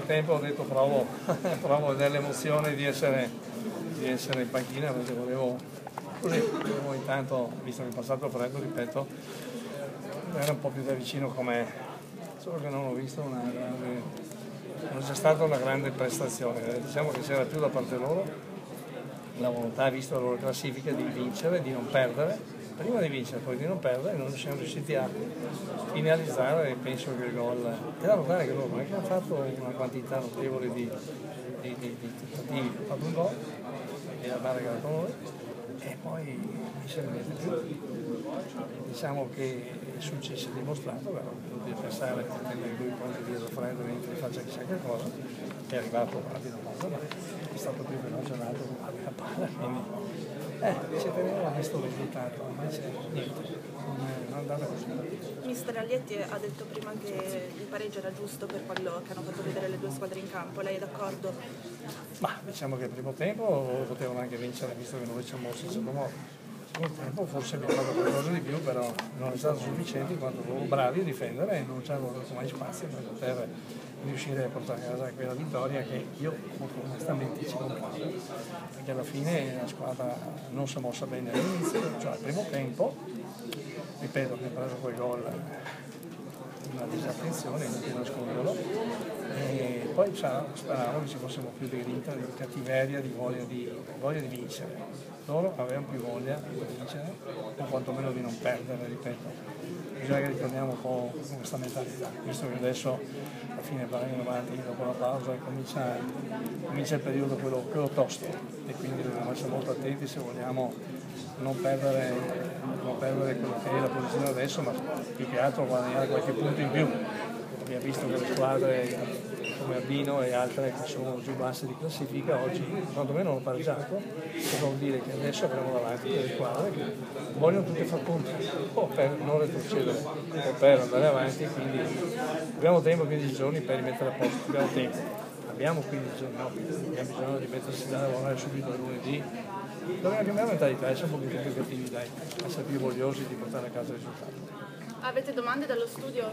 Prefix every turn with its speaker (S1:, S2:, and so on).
S1: tempo ho detto provo a vedere l'emozione di essere in panchina, perché volevo intanto, visto che è passato freddo, ripeto, vedere un po' più da vicino com'è, solo che non ho visto non c'è stata una grande prestazione, diciamo che c'era più da parte loro la volontà, visto la loro classifica, di vincere, di non perdere, prima di vincere, poi di non perdere, e non siamo riusciti a finalizzare, e penso che il gol, e da notare che loro non è che hanno fatto una quantità notevole di tentativi, hanno fatto un gol, e la barra che ha dato noi, e poi mi sembra più. Diciamo che si è dimostrato, però di pensare che prendere 2 punti via da freddo mentre faccia chissà che cosa, è arrivato rapidamente, ma è stato più veloce l'altro con la palla, quindi ci teneva a questo risultato, invece niente, non è andata così.
S2: Mister Aglietti ha detto prima che il pareggio era giusto per quello che hanno fatto vedere le due squadre in campo, lei è d'accordo?
S1: Ma diciamo che il primo tempo potevano anche vincere, visto che noi ci siamo mossi in secondo modo. Il secondo tempo forse abbiamo fatto qualcosa di più, però non è stato sufficiente, in quanto loro bravi a difendere e non c'erano dato mai spazio per poter riuscire a portare a casa quella vittoria che io molto onestamente ci compravo, perché alla fine la squadra non si è mossa bene all'inizio, cioè al primo tempo, ripeto, che ha preso quel gol, una disattenzione, non ti nasconderlo, e poi speravo che ci fossimo più di grinta, di cattiveria, di voglia di vincere. Loro avevano più voglia di vincere, o quantomeno di non perdere, ripeto. Bisogna che ritorniamo un po' con questa mentalità, visto che adesso alla fine vanno avanti dopo la pausa e comincia il periodo quello tosto, e quindi dobbiamo essere molto attenti se vogliamo non perdere quello che è la posizione adesso, ma più che altro guadagnare qualche punto in più. Abbiamo visto che le squadre come Urbino e altre che sono giù basse di classifica oggi quantomeno hanno pareggiato, che vuol dire che adesso avremo davanti delle squadre che vogliono tutte far punti, o per non retrocedere o per andare avanti, quindi abbiamo tempo 15 giorni per rimettere a posto, abbiamo 15 giorni, no, abbiamo bisogno di mettersi da lavorare subito lunedì. Dobbiamo cambiare mentalità, essere un pochino più cattivi, dai, essere più vogliosi di portare a casa il risultato.
S2: Avete domande dallo studio?